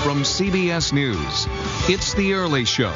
From CBS News, it's The Early Show.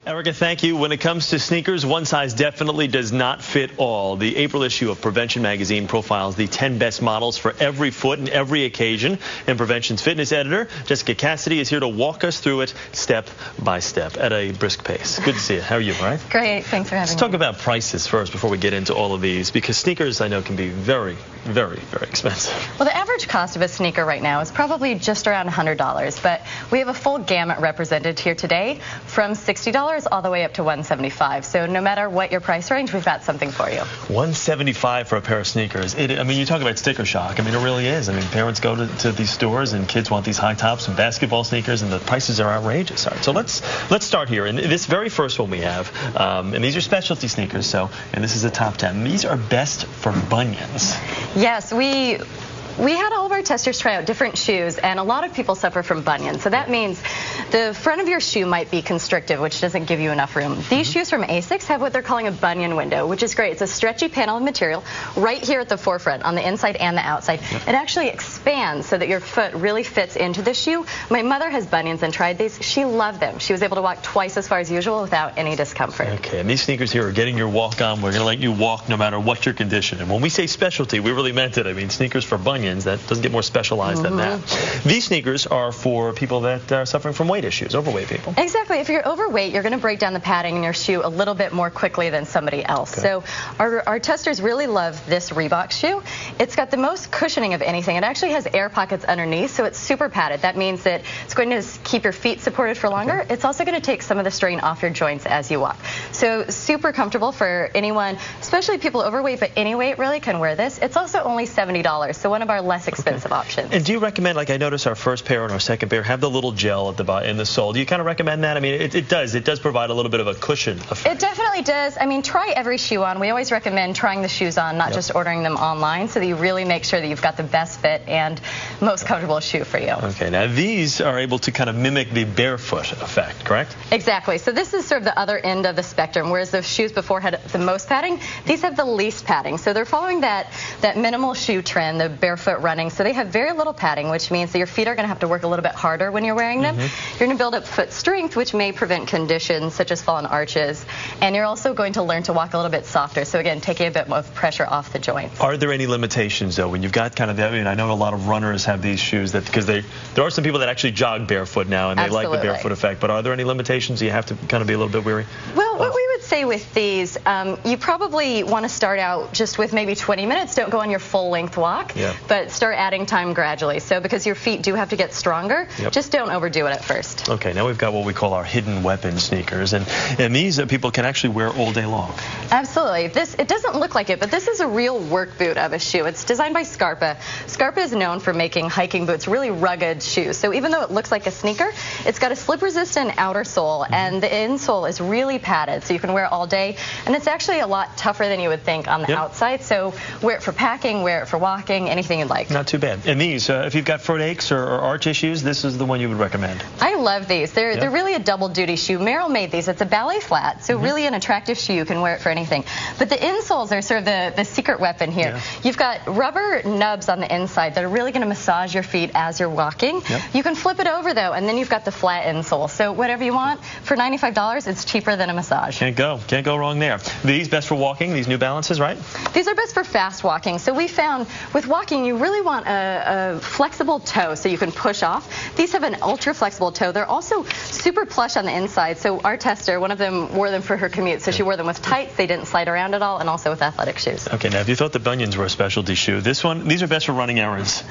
Erica, thank you. When it comes to sneakers, one size definitely does not fit all. The April issue of Prevention magazine profiles the 10 best models for every foot and every occasion. And Prevention's fitness editor, Jessica Cassity, is here to walk us through it step by step at a brisk pace. Good to see you. How are you, all right? Great. Thanks for having me. Let's talk about prices first before we get into all of these, because sneakers, I know, can be very, very, very expensive. Well, the average cost of a sneaker right now is probably just around $100, but we have a full gamut represented here today, from $60 all the way up to $175. So no matter what your price range, we've got something for you. $175 for a pair of sneakers. I mean, you talk about sticker shock. I mean, it really is. I mean, parents go to these stores and kids want these high tops and basketball sneakers, and the prices are outrageous. All right, so let's start here. And this very first one we have, and these are specialty sneakers. And this is a top 10. These are best for bunions. Yes, we had all of our testers try out different shoes, and a lot of people suffer from bunions. So that means the front of your shoe might be constrictive, which doesn't give you enough room. These shoes from Asics have what they're calling a bunion window, which is great. It's a stretchy panel of material right here at the forefront, on the inside and the outside. It actually expands so that your foot really fits into the shoe. My mother has bunions and tried these. She loved them. She was able to walk twice as far as usual without any discomfort. Okay, and these sneakers here are getting your walk on. We're going to let you walk no matter what your condition. And when we say specialty, we really meant it. I mean, sneakers for bunions, that doesn't get more specialized than that. These sneakers are for people that are suffering from weight issues, overweight people. Exactly. If you're overweight, you're going to break down the padding in your shoe a little bit more quickly than somebody else. Okay. So our testers really love this Reebok shoe. It's got the most cushioning of anything. It actually has air pockets underneath, so it's super padded. That means that it's going to keep your feet supported for longer. Okay. It's also going to take some of the strain off your joints as you walk. So super comfortable for anyone, especially people overweight, but any weight really can wear this. It's also only $70, so one of our less expensive options. And do you recommend, like I noticed our first pair and our second pair have the little gel at the bottom in the sole. Do you kind of recommend that? I mean, it does provide a little bit of a cushion effect. It definitely does. I mean, try every shoe on. We always recommend trying the shoes on, not just ordering them online, so that you really make sure that you've got the best fit and most comfortable shoe for you. Okay, now these are able to kind of mimic the barefoot effect, correct? Exactly. So this is sort of the other end of the spectrum, whereas the shoes before had the most padding. These have the least padding. So they're following that minimal shoe trend, the barefoot running. So they have very little padding, which means that your feet are going to have to work a little bit harder when you're wearing them. You're going to build up foot strength, which may prevent conditions such as fallen arches. And you're also going to learn to walk a little bit softer. So again, taking a bit more pressure off the joints. Are there any limitations, though, when you've got kind of, I mean, I know a lot of runners have these shoes because there are some people that actually jog barefoot now and they like the barefoot effect. But are there any limitations? You have to kind of be a little bit weary? Well, what we would say with these, you probably want to start out just with maybe 20 minutes. Don't go on your full length walk, but start adding time gradually. So because your feet do have to get stronger, just don't overdo it at first. Okay, now we've got what we call our hidden weapon sneakers, and these people can actually wear all day long. Absolutely. It doesn't look like it, but this is a real work boot of a shoe. It's designed by Scarpa. Scarpa is known for making hiking boots really rugged shoes. So even though it looks like a sneaker, it's got a slip-resistant outer sole, and the insole is really padded, so you can wear it all day. And it's actually a lot tougher than you would think on the outside. So wear it for packing, wear it for walking, anything you'd like. Not too bad. And these, if you've got foot aches or arch issues, this is the one you would recommend. I love these. They're really a double duty shoe. Merrill made these. It's a ballet flat, so really an attractive shoe. You can wear it for anything. But the insoles are sort of the secret weapon here. You've got rubber nubs on the inside that are really going to massage your feet as you're walking. You can flip it over, though, and then you've got the flat insole. So whatever you want, for $95, it's cheaper than a massage. Can't go wrong there. These best for walking, these New Balances, right? These are best for fast walking. So we found with walking, you really want a flexible toe so you can push off. These have an ultra flexible toe. They're also super plush on the inside. So our tester, one of them wore them for her commute. So she wore them with tights. They didn't slide around at all, and also with athletic shoes. Okay, now if you thought the bunions were a specialty shoe, these are best for running errands.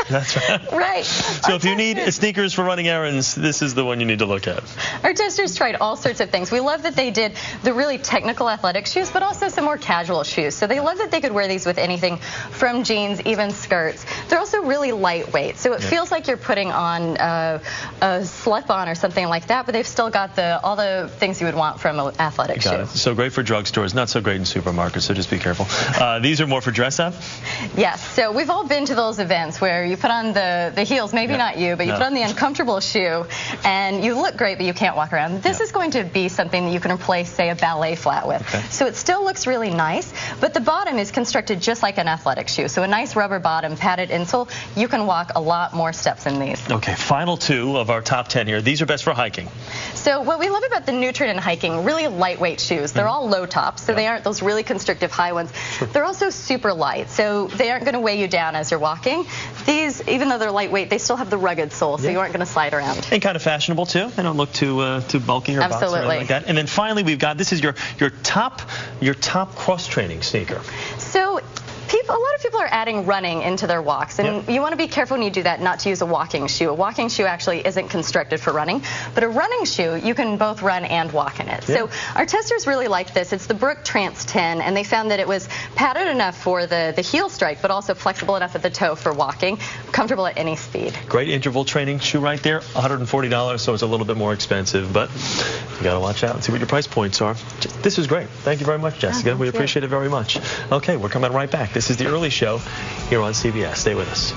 That's right. Right. So if you need sneakers for running errands, this is the one you need to look at. Our testers tried all sorts of things. We love that they did the really technical athletic shoes, but also some more casual shoes. So they love that they could wear these with anything from jeans, even skirts. They're also really lightweight, so it feels like you're putting on a slip-on or something like that, but they've still got all the things you would want from an athletic shoe. So great for drugstores, not so great in supermarkets, so just be careful. These are more for dress up? Yes, so we've all been to those events where you put on the heels, maybe not you, but you put on the uncomfortable shoe, and you look great, but you can't walk around. This is going to be something that you can replace, say, a ballet flat with. Okay. So it still looks really nice, but the bottom is constructed just like an athletic shoe. So a nice rubber bottom, padded insole. You can walk a lot more steps in these. Okay, final 2 of our top 10 here. These are best for hiking. So what we love about the Nutrient in hiking, really lightweight shoes. They're all low tops, so they aren't those really constrictive high ones. Sure. They're also super light, so they aren't going to weigh you down as you're walking. These, even though they're lightweight, they still have the rugged sole, so you aren't going to slide around. And kind of fashionable too. They don't look too bulky or boxy or anything like that. And then finally, we've got, this is your top cross training sneaker. So a lot of people are adding running into their walks, and you want to be careful when you do that not to use a walking shoe. A walking shoe actually isn't constructed for running, but a running shoe, you can both run and walk in it. So our testers really liked this. It's the Brook Trance 10, and they found that it was padded enough for the heel strike, but also flexible enough at the toe for walking, comfortable at any speed. Great interval training shoe right there, $140, so it's a little bit more expensive, but you got to watch out and see what your price points are. This was great. Thank you very much, Jessica. We appreciate it very much. Okay, we're coming right back. This is The Early Show here on CBS. Stay with us.